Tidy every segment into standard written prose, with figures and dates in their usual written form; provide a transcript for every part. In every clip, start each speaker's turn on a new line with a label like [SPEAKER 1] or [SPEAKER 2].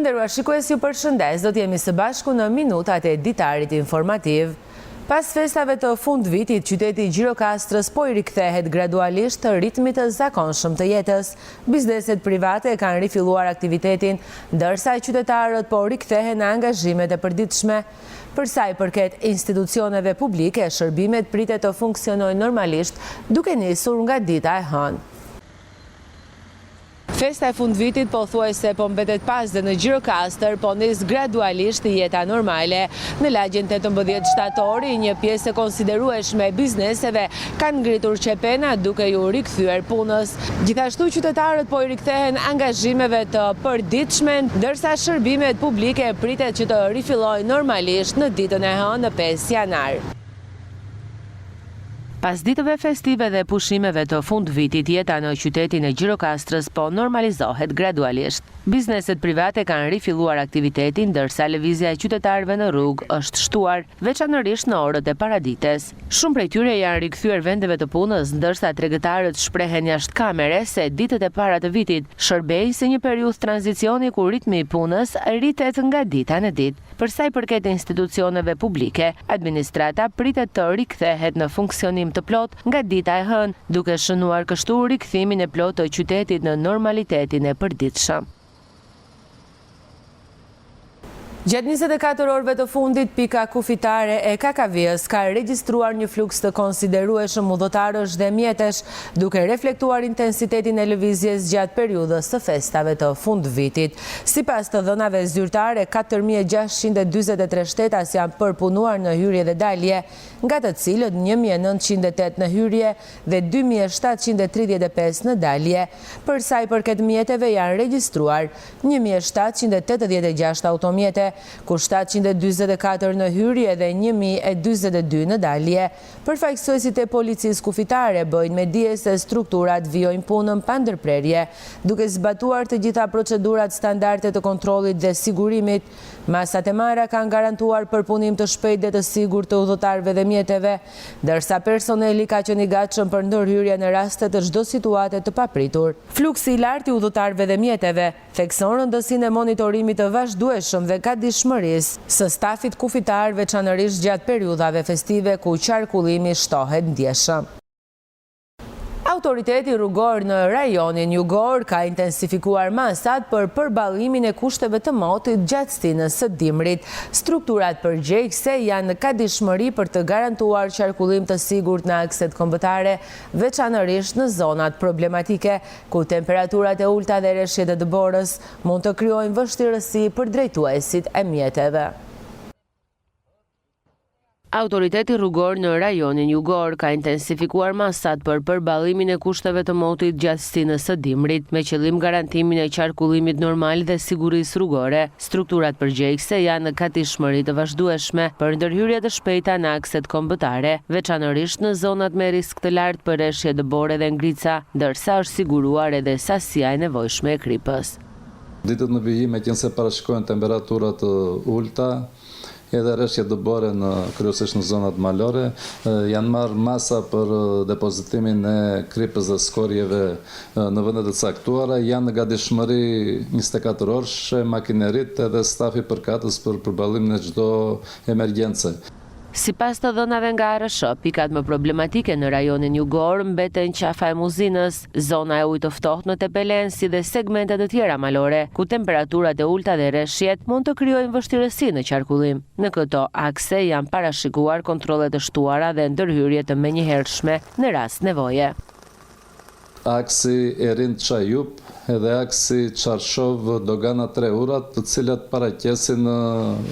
[SPEAKER 1] Të nderuar shikues, ju përshëndes, do t'jemi së bashku në minutat e ditarit informativ. Pas festave të fund vitit, qyteti Gjirokastrës po i rikthehet gradualisht të ritmit të zakonshëm të jetës. Bizneset private kanë rifilluar aktivitetin, ndërsa qytetarët po rikthehen në angazhimet e përditshme. Për sa i përket institucioneve publike, shërbimet pritet të funksionojnë normalisht, duke nisur nga dita e hënë. Festa e fundvitit pothuajse po mbetet pas dhe në Gjirokastër po nis gradualisht jeta normale. Në lagjen 18 shtatori, një pjesë e konsiderueshme e bizneseve kanë ngritur qepena duke ju rikthyer punës. Gjithashtu qytetarët po i rikthehen angazhimeve të përditshme, ndërsa shërbimet publike pritet që të rifillojnë normalisht në ditën e hënë në 5 janar. Pas ditëve festive dhe pushimeve të fund vitit, jeta në qytetin e Gjirokastrës po normalizohet gradualisht. Bizneset private kanë rifilluar aktivitetin, ndërsa lëvizja e qytetarëve në rrugë është shtuar, veçanërisht në orët e paradites. Shumë prej tyre janë rikthyer vendeve të punës, ndërsa tregëtarët shprehen jashtë kamere se ditët e para të vitit shërbej si një periudhë tranzicioni ku ritmi i punës rritet nga dita në ditë. Për sa i përket institucioneve publike, administrata pritet të rikthehet në funksionim të plot nga dita e hënë, duke shënuar kështu rikthimin e plot të qytetit në normalitetin e përditshëm. Gjatë 24 orëve të fundit, pika kufitare e KKV-s ka regjistruar një fluks të konsiderueshëm udhëtarësh dhe mjetesh, duke reflektuar intensitetin e lëvizjes gjatë periudhës së festave të fundvitit. Sipas të dhënave zyrtare, 4.643 shtetas janë përpunuar në hyrje dhe dalje, nga të cilët 1.908 në hyrje dhe 2.735 në dalje. Për sa i përket mjeteve, janë regjistruar 1.786 automjete, ku 724 në hyrje dhe 1042 në dalje. Përfaqësuesit e policisë kufitare bëjnë me dije se strukturat vijojnë punën pa ndërprerje, duke zbatuar të gjitha procedurat standarde të kontrollit dhe sigurimit. Masat e marra kanë garantuar përpunim të shpejtë dhe të sigurt të udhëtarëve dhe mjeteve, ndërsa personeli ka qenë i gatshëm për ndërhyrje në raste të çdo situate të papritur. Fluksi i lartë i udhëtarëve dhe mjeteve thekson rëndësinë e monitorimit të vazhdueshëm dhe gatishmërisë së stafit kufitar, veçanërisht gjatë periudhave festive ku qarkullimi shtohet ndjeshëm. Autoriteti rrugor në rajonin Jugor ka intensifikuar masat për përballimin e kushteve të motit gjatë stinës së dimrit. Strukturat përgjegjëse janë në gatishmëri për të garantuar qarkullim të sigurt në akset kombëtare, veçanërisht në zonat problematike, ku temperaturat e ulta dhe rreshjet e dëborës mund të krijojnë vështirësi për drejtuesit e mjeteve. Autoriteti rrugor në rajonin Jugor ka intensifikuar masat për përballimin e kushteve të motit gjatë stinës së dimrit, me qëllim garantimin e qarkullimit normal dhe sigurisë rrugore. Strukturat përgjegjëse janë në gatishmëri të vazhdueshme për ndërhyrje të shpejta në akset kombëtare, veçanërisht në zonat me risk të lartë për rreshje dëbore dhe ngrica, ndërsa është siguruar edhe sasia e nevojshme e kripës.
[SPEAKER 2] Ditët në vijim e qenë se parashikojnë temperaturat ulta, edhe rreshje dëbore kryesisht në zonat malore, janë marrë masa për depozitimin e kripës dhe skorjeve në vendet e caktuara, janë në gatishmëri 24 orëshe makinerit edhe stafi përkatës për përballimin e çdo emergjence.
[SPEAKER 1] Sipas të dhënave nga ARSH, pikat më problematike në rajonin Jugor mbeten qafa e Muzinës, zona e ujit të ftohtë në Tepelen, si dhe segmentet të tjera malore, ku temperaturat e ulta dhe rreshjet mund të krijojnë vështirësi në qarkullim. Në këto akse janë parashikuar kontrolle të shtuara dhe ndërhyrje të menjëhershme në rast nevoje.
[SPEAKER 2] Aksi Erin Çajup edhe aksi Çarshov Dogana 3 urat, të cilat paraqesin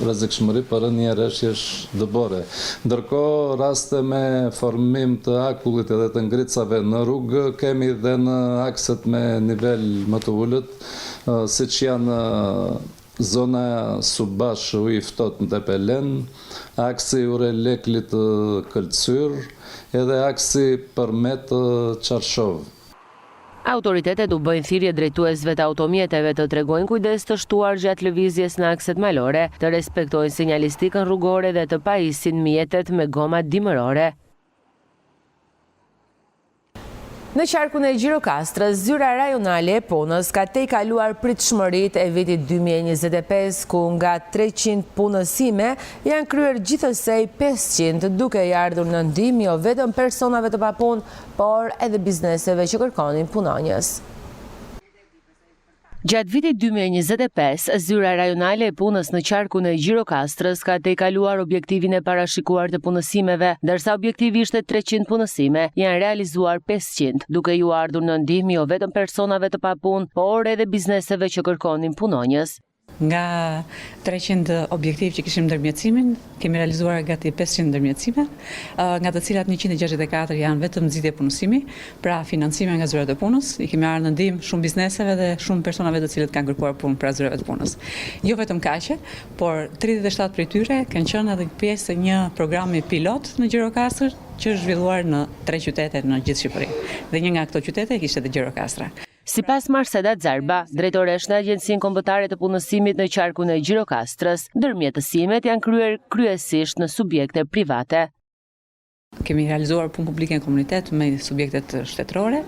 [SPEAKER 2] rrezikshmëri për rënje rreshjesh dëbore. Ndërkohë, raste me formim të akullit edhe të ngritcave në rrugë kemi dhe në akset me nivel më të ulët, siç janë zona Subash uji i ftohtë në Tepelen, aksi Ureleklit Këlcyr edhe aksi Përmet Çarshov.
[SPEAKER 1] Autoritetet u bëjnë thirrje drejtuesve të automjeteve të tregojnë kujdes të shtuar gjatë lëvizjes në akset malore, të respektojnë sinjalistikën rrugore dhe të pajisin mjetet me goma dimërore. Në qarkun e Gjirokastrës, zyra rajonale e punës ka tejkaluar pritshmëritë e vitit 2025, ku nga 300 punësime janë kryer gjithsej 500, duke i ardhur në ndihmë jo vetëm personave të papunë, por edhe bizneseve që kërkonin punonjës. Gjatë vitit 2025, zyra rajonale e punës në qarkun e Gjirokastrës ka tejkaluar objektivin e parashikuar të punësimeve, ndërsa objektivi ishte 300 punësime, janë realizuar 500, duke ju ardhur në ndihmë jo vetëm personave të papunë, por edhe bizneseve që kërkonin punonjës.
[SPEAKER 3] Nga 300 objektiv që kishim ndërmjetësimin, kemi realizuar gati 500 ndërmjetësime, nga të cilat 164 janë vetëm nxitje punësimi, pra financime nga zyrat e punës. I kemi marrë në ndihmë shumë bizneseve dhe shumë personave të cilët kanë kërkuar punë pra zyrave të punës. Jo vetëm kaqe, por 37 prej tyre kanë qenë edhe pjesë e një programi pilot në Gjirokastër që është zhvilluar në 3 qytete në gjithë Shqipërinë. Dhe një nga këto qytete kishte edhe Gjirokastra.
[SPEAKER 1] Sipas Marseda Zarba, drejtoresh në Agjencinë Kombëtare të Punësimit në qarkun e Gjirokastrës, ndërmjetësimet janë kryer kryesisht në subjekte private.
[SPEAKER 3] Kemi realizuar punë publike në komunitet me subjektet shtetërore,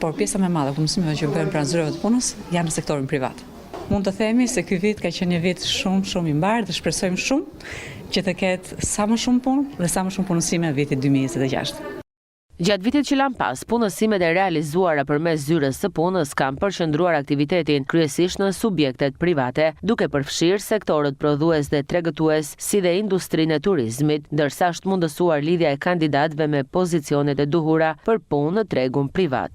[SPEAKER 3] por pjesa më e madhe e punësimeve që bëhen pranë zyrave të punës janë në sektorin privat. Mund të themi se ky vit ka qenë një vit shumë i mbarë dhe shpresojmë shumë që të ketë sa më shumë punë dhe sa më shumë punësime në vitin 2026.
[SPEAKER 1] Gjatë vitit që lan pas, punësimet e realizuara përmes zyrës së punës kanë përqendruar aktivitetin kryesisht në subjektet private, duke përfshirë sektorët prodhues dhe tregëtues, si dhe industrinë e turizmit, ndërsa është mundësuar lidhja e kandidatëve me pozicionet e duhura për punë në tregun privat.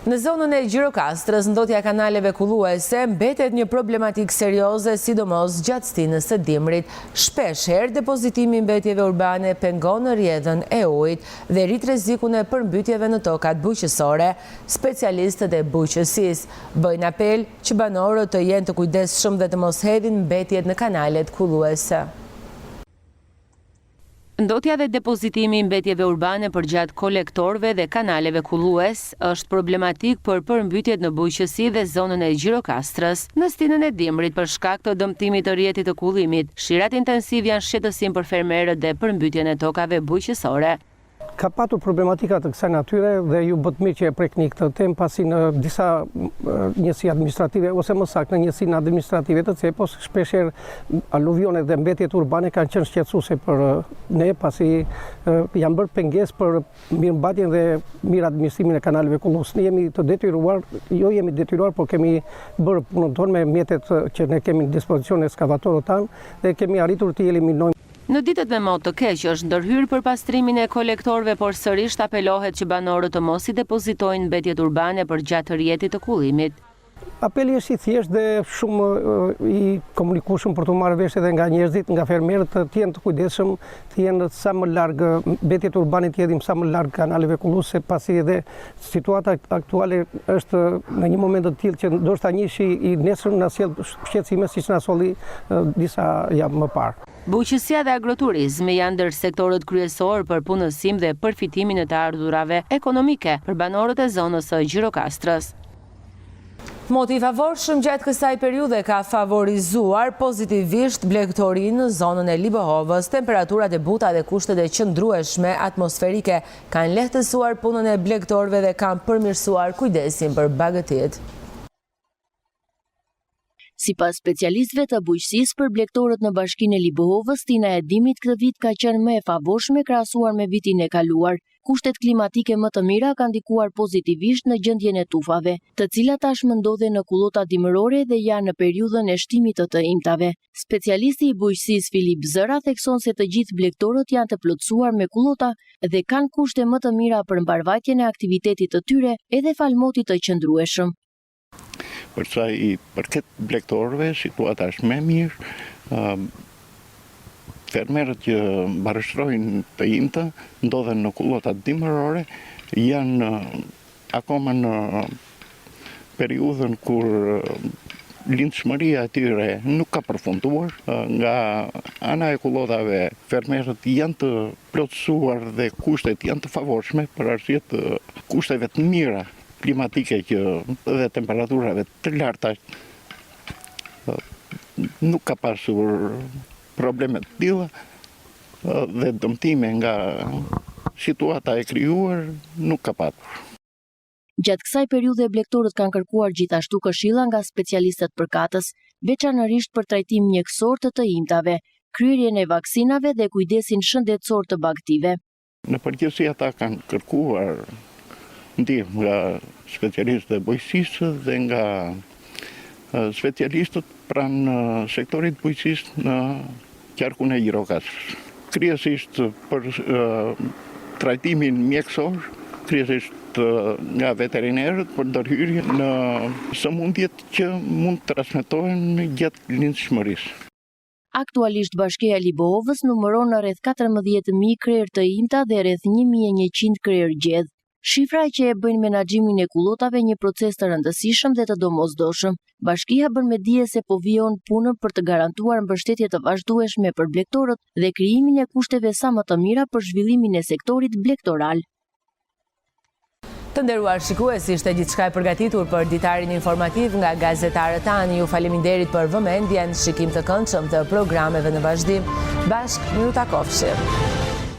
[SPEAKER 1] Në zonën e Gjirokastrës, ndotja kanaleve kulluese mbetet një problematikë serioze, sidomos gjatë stinës së dimrit. Shpesh herë depozitimi i mbetjeve urbane pengon rrjedhën e ujit dhe rrit rrezikun e përmbytjeve në tokat bujqësore. Specialistët e bujqësisë bëjnë apel që banorët të jenë të kujdesshëm dhe të mos hedhin mbetjet në kanalet kulluese. Ndotja dhe depozitimi i mbetjeve urbane përgjatë kolektorëve dhe kanaleve kullues është problematik për përmbytjet në bujqësi dhe zonën e Gjirokastrës. Në stinën e dimrit për shkak të dëmtimit të rrjetit të kullimit, shirat intensiv janë shqetësim për fermerët dhe përmbytjen e tokave bujqësore.
[SPEAKER 4] Ka patur problematika të kësaj natyre dhe ju bët mirë që e prekni këtë temë, pasi në disa njësi administrative, ose më saktë në njësinë administrative të cepos, shpesher aluvionet dhe mbetjet urbane kanë qenë shqetësuese për ne, pasi janë bërë pengesë për mirëmbajtjen dhe mirë administrimin e kanaleve kullues. Ne jemi të detyruar, jo jemi detyruar, por kemi bërë punën tonë me mjetet që ne kemi në dispozicion e ekskavatorëve tanë dhe kemi arritur të eliminojmë.
[SPEAKER 1] Në ditët me mod të keq është ndërhyrë për pastrimin e kolektorëve, por sërish apelohet që banorët të mos i depozitojnë mbetjet urbane për gjatë rrjetit të kullimit.
[SPEAKER 4] Apeli është i thjeshtë dhe shumë i komunikueshëm për të marrë vesh edhe nga njerëzit, nga fermerët, të jenë të kujdesshëm, të jenë sa më larg mbetjet urbane, të jenë sa më larg kanaleve kulluese, pasi edhe situata aktuale është në një moment të tillë që ndoshta njëshi i nesër na sjell shqetësime siç na solli disa javë më parë.
[SPEAKER 1] Bujqësia dhe agroturizmi janë ndër sektorët kryesorë për punësim dhe përfitimin e të ardhurave ekonomike për banorët e zonës së Gjirokastrës. Moti i favorshëm gjatë kësaj periudhe ka favorizuar pozitivisht blegtorinë në zonën e Libohovës. Temperaturat e buta dhe kushtet e qëndrueshme atmosferike kanë lehtësuar punën e blegtorëve dhe kanë përmirësuar kujdesin për bagëtit.
[SPEAKER 5] Sipas specialistëve të bujqësisë për blegtorët në bashkinë e Libohovës, stina e dimrit këtë vit ka qenë më e favorshme krahasuar me vitin e kaluar. Kushtet klimatike më të mira kanë ndikuar pozitivisht në gjendjen e tufave, të cilat tashmë ndodhen në kullotat dimërore dhe janë në periudhën e shtimit të imtave. Specialisti i bujqësisë Filip Zëra thekson se të gjithë blegtorët janë të plotësuar me kullota dhe kanë kushte më të mira për mbarvajtjen e aktivitetit të tyre edhe falmotit të qëndrueshëm.
[SPEAKER 6] Për sa i përket blegtorëve, situata është më e mirë. Fermerët që barështrojnë të imtë, ndodhen në kullotat dimërore, janë akoma në periudhën kur lindshmëria e tyre nuk ka përfunduar. Nga ana e kullotave, fermerët janë të plotësuar dhe kushtet janë të favorshme për arsye të kushteve të mira klimatike dhe temperaturave të larta. Nuk ka pasur probleme të tilla dhe dëmtime nga situata e krijuar nuk ka patur.
[SPEAKER 5] Gjatë kësaj periudhe blegtorët kanë kërkuar gjithashtu këshilla nga specialistët përkatës, veçanërisht për trajtim mjekësor të imtave, kryerjen e vaksinave dhe kujdesin shëndetësor të bagëtive.
[SPEAKER 6] Në përgjithësi ata kanë kërkuar ndihmë nga specialistët e bujqësisë dhe nga specialistët pranë sektorit bujqësisë në qarkun e Gjirokastrës. Kryesisht për trajtimin mjekësor, kryesisht nga veterinerët për ndërhyrje në sëmundjet që mund të transmetohen gjatë lindshmërisë.
[SPEAKER 5] Aktualisht Bashkia e Libohovës numëron rreth 14.000 krerë të imta dhe rreth 1.100 krerë gjedh. Shifra që e bëjnë menaxhimin e kullotave një proces të rëndësishëm dhe të domosdoshëm. Bashkia bën me dije se po vijon punën për të garantuar mbështetje të vazhdueshme për blegtorët dhe krijimin e kushteve sa më të mira për zhvillimin e sektorit blegtoral.
[SPEAKER 1] Të nderuar shikues, ishte gjithçka e përgatitur për ditarin informativ nga gazetarët tanë. Ju faleminderit për vëmendjen, shikim të këndshëm të programeve në vazhdim. Bashkë, miru takofshim.